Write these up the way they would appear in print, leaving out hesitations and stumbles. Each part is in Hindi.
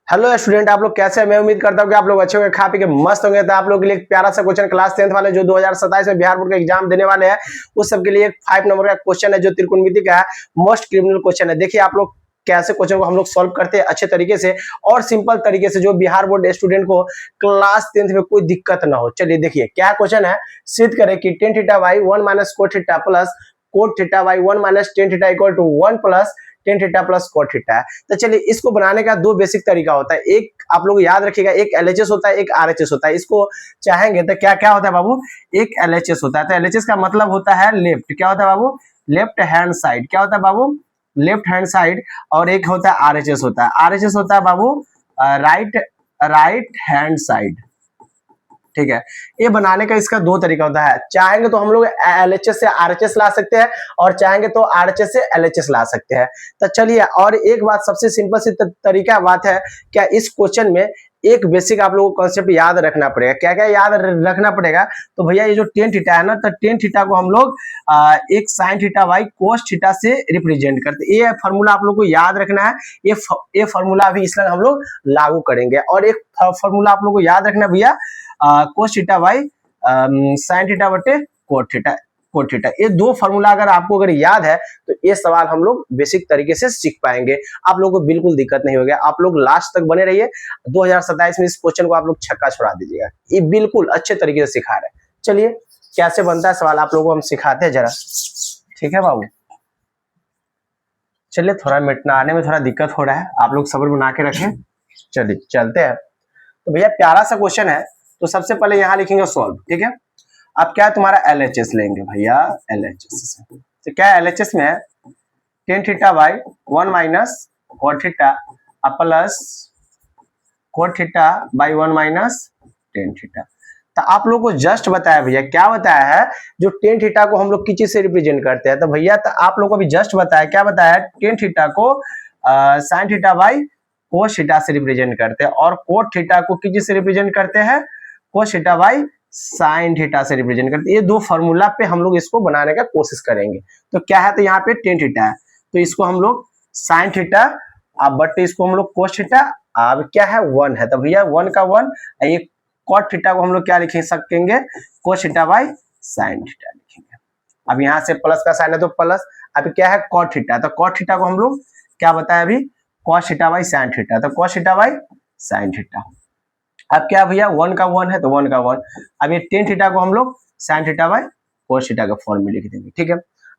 हेलो स्टूडेंट, आप लोग कैसे हैं? मैं उम्मीद करता हूँ कि आप लोग अच्छे होंगे, खा पी के मस्त होंगे। तो आप लोगों के लिए एक प्यारा सा क्वेश्चन क्लास 10th वाले जो 2027 में बिहार बोर्ड का एग्जाम देने वाले हैं उस सब के लिए एक 5 नंबर का क्वेश्चन है जो त्रिकोणमिति का है। मोस्ट क्रिमिनल क्वेश्चन है। देखिए आप लोग कैसे क्वेश्चन को हम लोग सॉल्व करते हैं अच्छे तरीके से और सिंपल तरीके से, जो बिहार बोर्ड स्टूडेंट को क्लास 10th में कोई दिक्कत ना हो। चलिए देखिए क्या क्वेश्चन है। सिद्ध करें कि tan theta by 1 minus cot theta plus cot theta by 1 minus tan theta equal to 1 plus tan theta plus cot theta है। तो चलिए इसको बनाने का दो बेसिक तरीका होता है। एक आप लोग याद रखिएगा, एक एलएचएस होता है, एक आरएचएस होता है। इसको चाहेंगे तो क्या क्या होता है बाबू? एक एलएचएस होता है। तो एलएचएस का मतलब होता है लेफ्ट। क्या होता है बाबू? Left hand side. क्या होता है बाबू? Left hand side. और एक होता है आरएचएस होता है। आरएचएस होता है बाबू राइट हैंड साइड। ठीक है, ये बनाने का इसका दो तरीका होता है। चाहेंगे तो हम लोग एलएचएस से आरएचएस ला सकते हैं और चाहेंगे तो आरएचएस से एलएचएस ला सकते हैं। तो चलिए, और एक बात सबसे सिंपल सी तरीका बात है, क्या इस क्वेश्चन में एक बेसिक आप लोगों को कॉन्सेप्ट याद रखना पड़ेगा। क्या क्या याद रखना पड़ेगा? तो भैया ये जो टेन थीटा है ना, तो टेन थीटा को हम लोग एक sine theta by cos theta से रिप्रेजेंट करते हैं। ये फॉर्मूला आप लोग को याद रखना है। ये फॉर्मूला अभी इसलिए हम लोग लागू करेंगे। और एक फॉर्मूला आप लोग को याद रखना भैया, cos theta by sine theta बटे कोट थीटा। ये दो फॉर्मूला अगर आपको याद है तो ये सवाल हम लोग बेसिक तरीके से सीख पाएंगे। आप लोगों को बिल्कुल दिक्कत नहीं होगी। आप लोग लास्ट तक बने रहिए। 2027 में इस क्वेश्चन को आप लोग छक्का छोड़ा दीजिएगा। ये बिल्कुल अच्छे तरीके से सिखा रहे हैं। चलिए कैसे बनता है सवाल आप लोगों को हम सिखाते हैं जरा। ठीक है बाबू, चलिए थोड़ा मिटना आने में थोड़ा दिक्कत हो रहा है, आप लोग सब्र बना के रखें। चलिए चलते हैं। तो भैया प्यारा सा क्वेश्चन है। तो सबसे पहले यहाँ लिखेंगे सॉल्व। ठीक है, अब क्या है तुम्हारा एलएचएस लेंगे भैया। एलएचएस तो क्या है? एलएचएस में है ten theta by 1 minus cot theta plus cot theta by 1 minus tan theta. तो आप लोग को जस्ट बताया भैया, क्या बताया है? जो टेन थीटा को हम लोग किस चीज से रिप्रेजेंट करते हैं। तो भैया तो आप लोग को अभी जस्ट बताया, क्या बताया? टेन थीटा को sine theta by cos theta से रिप्रेजेंट करते हैं और कोट थीटा को किस चीज से रिप्रेजेंट करते हैं? Cos theta by sine theta से रिप्रेजेंट करते हैं। ये दो फॉर्मूला पे हम लोग इसको बनाने का कोशिश करेंगे। तो क्या है? तो यहाँ पे टेन थीटा है तो इसको हम लोग साइन थीटा, अब बट इसको हम लोग कोस थीटा, अब क्या है? 1 है तो भैया 1 का 1। ये कॉट थीटा को हम लोग क्या लिख सकेंगे? Cos theta by sine theta लिखेंगे। अब यहाँ से प्लस का साइन है तो प्लस। अब क्या है? Cot theta. तो कॉट थीटा को हम लोग क्या बताया अभी? Cos theta by sine theta. तो cos theta by sine theta. अब क्या भैया? 1 का 1 है तो 1 का 1। अब ये टेन थीटा को हम लोग sine theta by cos theta के फॉर्म में लिख देंगे। ठीक है,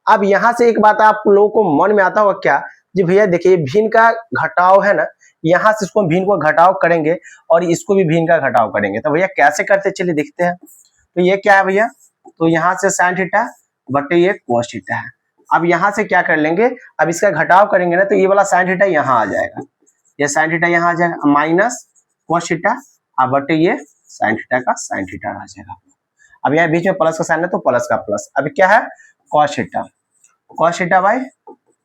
अब यहां से एक बात आप लोगों को मन में आता होगा, क्या जी भैया? देखिए भिन्न का घटाव है ना, यहां से इसको भिन्न को घटाव करेंगे और इसको भी भिन्न का घटाव करेंगे। तो भैया कैसे करते? चलिए देखते हैं। तो ये क्या है भैया? तो यहाँ से साइन थीटा बटे ये कोस थीटा है। अब यहाँ से क्या कर लेंगे? अब इसका घटाव करेंगे ना तो ये वाला साइन थीटा यहाँ आ जाएगा, ये साइन थीटा यहाँ आ जाएगा, माइनस कोस थीटा अब बटे ये साइन थीटा का साइन थीटा आ जाएगा। अब यहाँ बीच में प्लस का साइन है तो प्लस का प्लस। अब क्या है? Cos theta by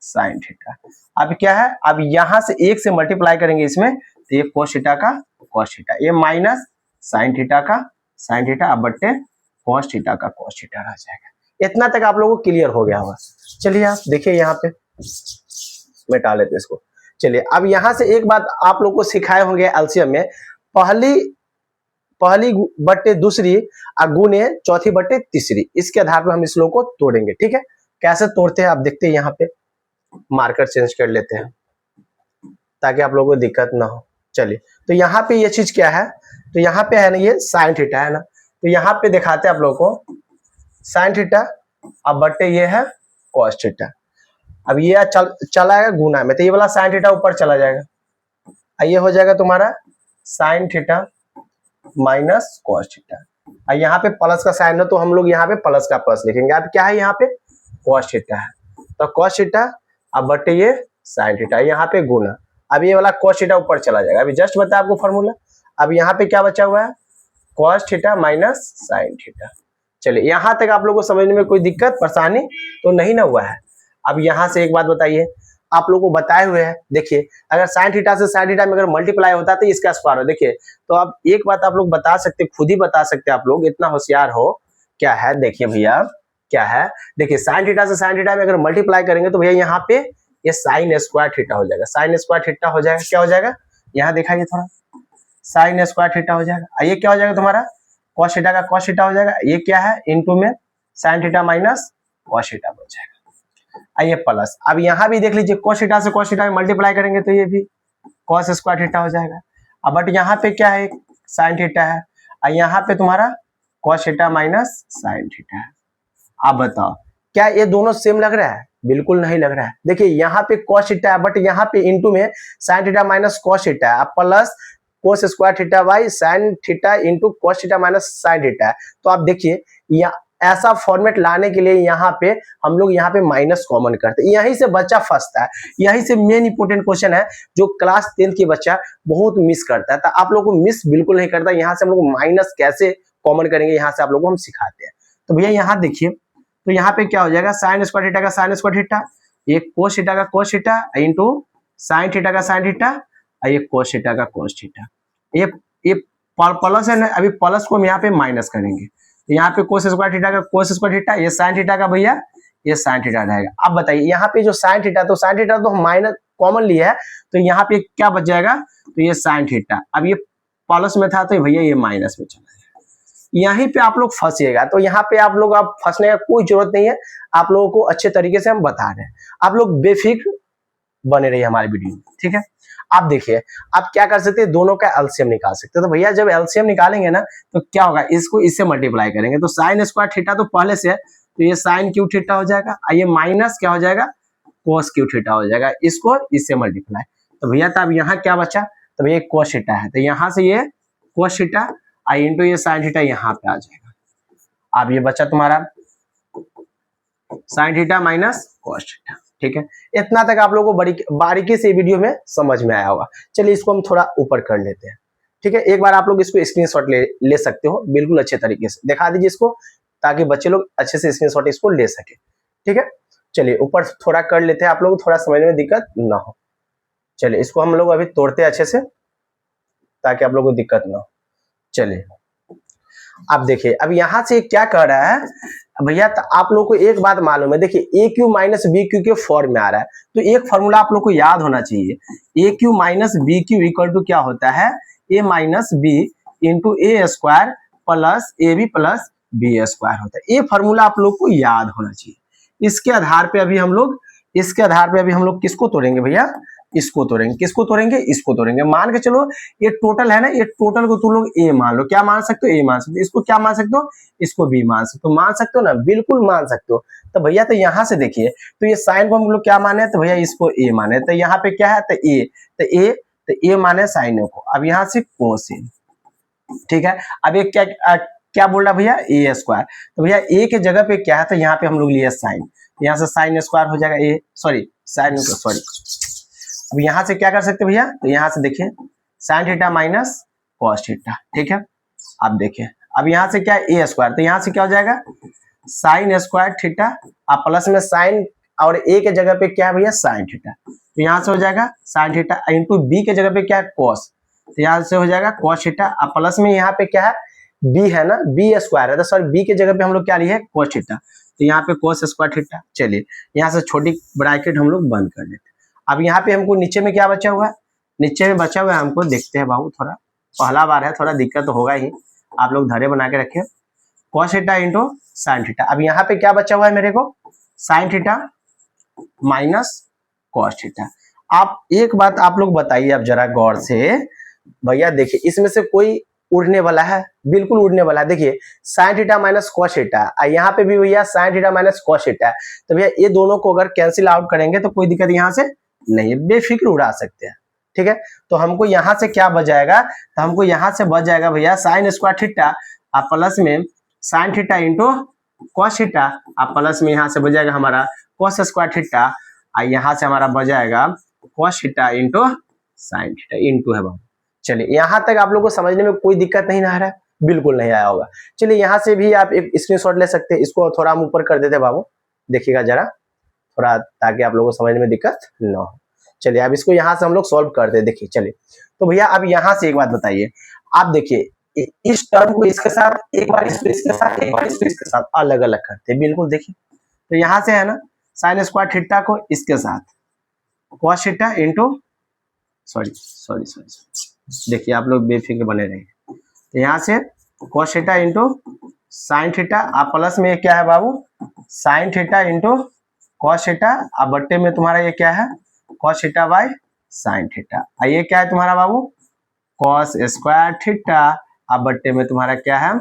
sine theta. अब क्या है? अब यहाँ से एक से मल्टीप्लाई करेंगे इसमें तो ये कोस थीटा का कॉस थीटा, ये माइनस साइन थीटा का साइन थीटा अब बटे कॉस थीटा का कॉस थीटा आ जाएगा। इतना तक आप लोगों को क्लियर हो गया होगा। चलिए आप देखिए यहाँ पे मिटा लेते इसको। चलिए अब यहाँ से एक बात आप लोग को सिखाए होंगे एलसीएम में, पहली बट्टे दूसरी गुणे चौथी बट्टे तीसरी। इसके आधार पर हम इस लोग को तोड़ेंगे। ठीक है, कैसे तोड़ते हैं आप देखते हैं। यहाँ पे मार्कर चेंज कर लेते हैं ताकि आप लोगों को दिक्कत ना हो। चलिए तो यहाँ पे ये चीज क्या है? तो यहाँ पे है ना ये साइन थीटा है ना, तो यहाँ पे दिखाते हैं आप लोग को साइन थीटा अब बट्टे ये है कॉस थीटा। अब ये चला जाएगा गुना में तो ये वाला साइन थीटा ऊपर चला जाएगा, ये हो जाएगा तुम्हारा sign theta minus cos theta. यहाँ पे प्लस का साइन है तो हम लोग यहाँ पे प्लस का प्लस लिखेंगे। अब क्या है? यहाँ पे कॉस थीटा है तो कॉस थीटा अब बटे ये साइन थीटा, यहाँ पे गुना। अब ये वाला कॉस थीटा ऊपर चला जाएगा। अभी जस्ट बताया आपको फॉर्मूला। अब यहाँ पे क्या बचा हुआ है? Cos theta minus sine theta. चलिए यहाँ तक आप लोगों को समझने में कोई दिक्कत परेशानी तो नहीं ना हुआ है। अब यहाँ से एक बात बताइए, आप लोगों को बताए हुए हैं। देखिए अगर साइन थीटा से साइन थीटा में अगर मल्टीप्लाई होता तो इसका स्क्वायर हो। देखिए तो अब एक बात आप लोग बता सकते, खुद ही बता सकते आप लोग, इतना होशियार हो। क्या है? देखिए भैया क्या है? देखिए साइन थीटा से साइन थीटा में अगर मल्टीप्लाई करेंगे तो भैया यहाँ पे ये साइन स्क्वायर थीटा हो जाएगा। साइन स्क्वायर थीटा हो जाएगा, क्या हो जाएगा? यहाँ देखा ये थोड़ा साइन स्क्वायर थीटा हो जाएगा। ये क्या हो जाएगा तुम्हारा कॉस थीटा का कॉस थीटा हो जाएगा। ये क्या है इनटू में sine theta minus cos theta बन जाएगा। आइए प्लस, अब यहाँ भी देख लीजिए कॉस थीटा से कॉस थीटा मल्टीप्लाई करेंगे तो ये भी कॉस स्क्वायर थीटा हो जाएगा। अब बट यहाँ पे क्या है साइन थीटा है और यहाँ पे तुम्हारा cos theta minus sine theta है। आप बताओ क्या ये दोनों सेम लग रहा है? बिल्कुल नहीं लग रहा है। देखिए यहाँ पे कॉस थीटा है बट यहाँ पे इनटू में sine theta minus cos theta है plus cos square theta by sine theta into cos theta minus sine theta है। तो आप देखिए ऐसा फॉर्मेट लाने के लिए यहाँ पे हम लोग यहाँ पे माइनस कॉमन करते हैं, यहीं से बच्चा फंसता है। यहीं से मेन इंपोर्टेंट क्वेश्चन है जो क्लास 10th की बच्चा बहुत मिस करता है। तो आप लोग को मिस बिल्कुल नहीं करता। यहाँ से हम लोग माइनस कैसे कॉमन करेंगे यहाँ से आप लोग को हम सिखाते हैं। तो भैया यहाँ देखिए तो यहाँ पे क्या हो जाएगा साइन स्क्वायर थीटा का साइन स्क्वायर थीटा, ये कोस थीटा का cos theta into sine theta का साइन थीटा और ये कोस थीटा का कोस थीटा। ये प्लस है ना, अभी प्लस को हम यहाँ पे माइनस करेंगे तो यहाँ पे कोस स्क्वायर थीटा का कोस स्क्वायर थीटा, ये साइन थीटा का भैया ये साइन थीटा रहेगा। अब बताइए यहाँ पे जो साइन थीटा तो साइन थीटा तो हम माइनस कॉमन लिया है तो यहाँ पे क्या बच जाएगा तो ये साइन थीटा। अब ये प्लस में था तो भैया ये माइनस में चला जाएगा। यहीं पे आप लोग फंसिएगा। तो यहाँ पे आप लोग आप फंसने का कोई जरूरत नहीं है, आप लोगों को अच्छे तरीके से हम बता रहे हैं। आप लोग बेफिक्र बने रहिए हमारे वीडियो में, ठीक है। आप देखिए आप क्या कर सकते हैं दोनों का एलसीएम निकाल सकते हैं। तो भैया जब एलसीएम निकालेंगे ना तो क्या होगा इसको इससे मल्टीप्लाई करेंगे तो साइन स्क्वायर थीटा तो पहले से है तो ये साइन क्यू थीटा हो जाएगा, ये माइनस क्या हो जाएगा कोस क्यू थीटा हो जाएगा, इसको इससे मल्टीप्लाई। तो भैया तब यहाँ क्या बचा तो भैया कोस थीटा है तो यहाँ से ये कोस थीटा आई इंटू ये साइन थीटा यहाँ पे आ जाएगा। अब ये बचा तुम्हारा sign theta minus cos theta, ठीक है। इतना तक आप लोगों को बारीकी से वीडियो में समझ में आया होगा। चलिए इसको हम थोड़ा ऊपर कर लेते हैं, ठीक है। एक बार आप लोग इसको स्क्रीनशॉट ले सकते हो बिल्कुल अच्छे तरीके से दिखा दीजिए इसको ताकि बच्चे लोग अच्छे से स्क्रीनशॉट इसको ले सके, ठीक है। चलिए ऊपर थोड़ा कर लेते हैं, आप लोग थोड़ा समझने में दिक्कत ना हो। चलिए इसको हम लोग अभी तोड़ते हैं अच्छे से ताकि आप लोगों को दिक्कत ना हो। चलिए अब देखिए अब यहां से क्या कह रहा है भैया तो आप लोग को एक बात मालूम है, देखिए ए क्यू माइनस बी क्यू के फॉर्म में आ रहा है तो एक फॉर्मूला आप लोग को याद होना चाहिए। A cube minus b cube equal to क्या होता है a minus b into a square plus a b plus b square होता है। ये फॉर्मूला आप लोग को याद होना चाहिए। इसके आधार पे अभी हम लोग किसको तोड़ेंगे भैया इसको तोड़ेंगे। किसको तोड़ेंगे इसको तोड़ेंगे। मान के चलो ये टोटल है ना, ये टोटल को तुम लोग ए मान लो। क्या मान सकते हो ए मान सकते हो। इसको क्या मान सकते हो इसको बी मान सकते हो। मान सकते हो ना बिल्कुल मान सकते हो। तो भैया तो यहाँ से देखिए तो ये साइन को हम लोग क्या माने तो भैया इसको ए माने। तो यहाँ पे क्या है तो ए माने साइन को। अब यहाँ से कोसेन, ठीक है। अब ये क्या बोल रहा भैया ए स्क्वायर। तो भैया ए के जगह पे क्या है तो यहाँ पे हम लोग लिए साइन, यहाँ से साइन स्क्वायर हो जाएगा ए साइन सॉरी। अब यहाँ से क्या कर सकते भैया तो यहाँ से देखिए sign theta minus cos theta, ठीक है। अब देखिए अब यहाँ से क्या ए स्क्वायर तो यहाँ से क्या हो जाएगा साइन स्क्वायर थीटा अब प्लस में साइन और ए के जगह पे क्या है भैया साइन थीटा तो यहाँ से हो जाएगा साइन थीटा इंटू बी के जगह पे क्या है कॉस तो यहाँ से हो जाएगा कॉस थीटा। अब प्लस में यहाँ पे क्या है बी है ना बी स्क्वायर है तो सॉरी बी के जगह पे हम लोग क्या लिए है कॉस थीटा तो यहाँ पे कॉस स्क्वायर थीटा। चलिए यहाँ से छोटी ब्रैकेट हम लोग बंद कर लेते हैं। अब यहाँ पे हमको नीचे में क्या बचा हुआ है नीचे में बचा हुआ है हमको देखते हैं बाबू, थोड़ा पहला बार है थोड़ा दिक्कत तो होगा ही, आप लोग धैर्य बना के रखें। Cos theta into sine theta. अब यहाँ पे क्या बचा हुआ है मेरे को sign theta minus cos theta. आप एक बात आप लोग बताइए अब जरा गौर से भैया देखिए इसमें से कोई उड़ने वाला है बिल्कुल उड़ने वाला है। देखिए sign theta minus cos theta यहाँ पे भी भैया sign theta minus cos theta तो भैया ये दोनों को अगर कैंसिल आउट करेंगे तो कोई दिक्कत यहाँ से नहीं है, बेफिक्र उड़ा सकते हैं, ठीक है। तो हमको यहाँ से क्या बच जाएगा तो हमको यहाँ से बच जाएगा भैया साइन स्क्वायर थीटा आप प्लस में sine theta into cos theta आप प्लस में यहाँ से बच जाएगा हमारा कॉस स्क्वायर थीटा और यहाँ से हमारा बच जाएगा cos theta into sine theta into है बाबू। चलिए यहाँ तक आप लोग को समझने में कोई दिक्कत नहीं आ रहा है, बिल्कुल नहीं आया होगा। चलिए यहाँ से भी आप एक स्क्रीनशॉट ले सकते हैं। इसको थोड़ा हम ऊपर कर देते हैं बाबू, देखिएगा जरा थोड़ा ताकि आप लोगों को समझने में दिक्कत न हो। चलिए अब इसको यहाँ से हम लोग सॉल्व करते हैं। देखिए चलिए तो भैया अब यहाँ से एक बात बताइए, आप देखिए इस टर्म को इसके साथ एक बार इसको इसके साथ एक बार इसको इसके साथ अलग अलग करते हैं। बिल्कुल देखिए तो यहाँ से है ना साइन स्क्वायर थीटा को इसके साथ cos theta into sorry sorry sorry, देखिए आप लोग बेफिक्र बने रहिए। तो यहाँ से cos theta into sine theta, आप प्लस में ये क्या है बाबू, sine theta into cos theta, अब बट्टे में तुम्हारा ये क्या है, cos theta by sine theta, ये क्या है तुम्हारा बाबू, cos स्क्वायर थीटा, अब बट्टे में तुम्हारा क्या है,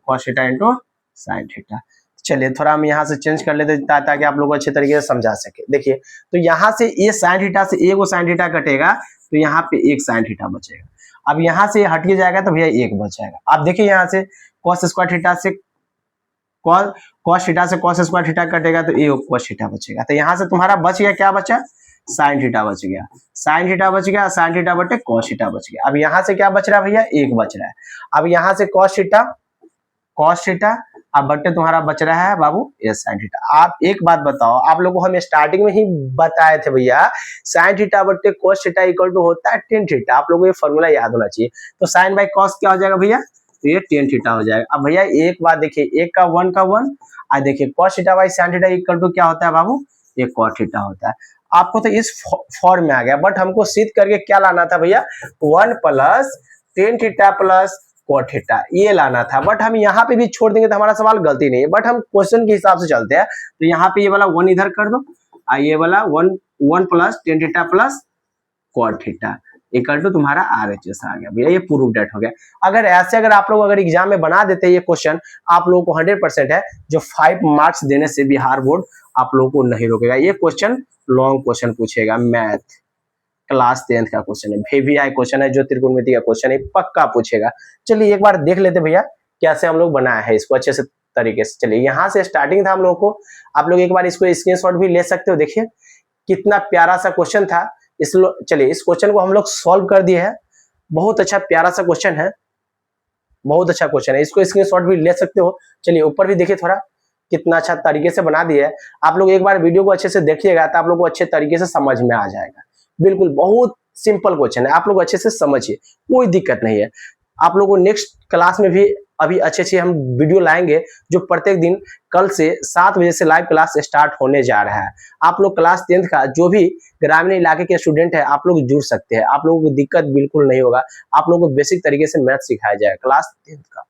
cos theta into sine theta. चलिए थोड़ा हम यहाँ से चेंज कर लेते ताकि आप लोग को अच्छे तरीके से समझा सके। देखिए तो यहाँ से ये साइन थीटा से एक वो साइन थीटा कटेगा, तो यहाँ पे एक साइन थीटा बचेगा। अब यहाँ से हट के जाएगा तो भैया एक बच जाएगा। अब देखिए यहाँ से cos स्क्वायर थीटा से cos थीटा से cos स्क्वायर थीटा कटेगा तो एक cos थीटा बचेगा। तो यहाँ से तुम्हारा बच गया, क्या बचा, साइन थीटा बच गया, साइन थीटा बच गया, साइन थीटा बटे cos थीटा बच गया। अब यहाँ से क्या बच रहा है भैया, एक बच रहा है। अब यहाँ से cos थीटा अब बट्टे तुम्हारा बच रहा है बाबू ये साइन थीटा। आप एक बात बताओ, आप लोगों को हम स्टार्टिंग में ही बताए थे भैया साइन थीटा बट्टे cos थीटा इक्वल टू होता है tan थीटा। आप लोगों को ये फॉर्मूला याद होना चाहिए। तो साइन बाई cos क्या हो जाएगा भैया, तो ये tan थीटा हो जाएगा। अब भैया एक बात देखिए, एक का वन और देखिए cos theta by sine theta equal to क्या होता है बाबू, ये cos थीटा होता है। आपको तो इस फॉर्म में आ गया, बट हमको सिद्ध करके क्या लाना था भैया, 1 plus tan theta plus cos theta ये लाना था। बट हम यहाँ पे भी छोड़ देंगे तो हमारा सवाल गलती नहीं है, बट हम क्वेश्चन के हिसाब से चलते हैं। तो यहाँ पे ये वाला 1 इधर कर दो, ये वाला 1 plus tan theta plus cos theta equal to तुम्हारा RHS आ गया भैया, ये प्रूव डेट हो गया। अगर ऐसे अगर आप लोग अगर एग्जाम में बना देते ये क्वेश्चन, आप लोगों को 100% है जो 5 मार्क्स देने से बिहार बोर्ड आप लोगों को नहीं रोकेगा। ये क्वेश्चन लॉन्ग क्वेश्चन पूछेगा, मैथ क्लास 10th का क्वेश्चन है, VVI क्वेश्चन है, जो त्रिकोणमिति का क्वेश्चन है, पक्का पूछेगा। चलिए एक बार देख लेते भैया कैसे हम लोग बनाए हैं इसको अच्छे से तरीके से। चलिए यहाँ से स्टार्टिंग था हम लोग को, आप लोग एक बार इसको स्क्रीनशॉट भी ले सकते हो। देखिए कितना प्यारा सा क्वेश्चन था। चलिए इस क्वेश्चन को हम लोग सॉल्व कर दिए हैं। बहुत अच्छा प्यारा सा क्वेश्चन है, बहुत अच्छा क्वेश्चन है, इसको स्क्रीनशॉट भी ले सकते हो। चलिए ऊपर भी देखिए थोड़ा कितना अच्छा तरीके से बना दिया है। आप लोग एक बार वीडियो को अच्छे से देखिएगा तो आप लोग को अच्छे तरीके से समझ में आ जाएगा। बिल्कुल बहुत सिंपल क्वेश्चन है, आप लोग अच्छे से समझिए, कोई दिक्कत नहीं है। आप लोगों को नेक्स्ट क्लास में भी अभी अच्छे हम वीडियो लाएंगे, जो प्रत्येक दिन कल से 7 बजे से लाइव क्लास स्टार्ट होने जा रहा है। आप लोग क्लास 10th का जो भी ग्रामीण इलाके के स्टूडेंट है आप लोग जुड़ सकते हैं, आप लोगों को दिक्कत बिल्कुल नहीं होगा। आप लोगों को बेसिक तरीके से मैथ सिखाया जाएगा क्लास 10th का।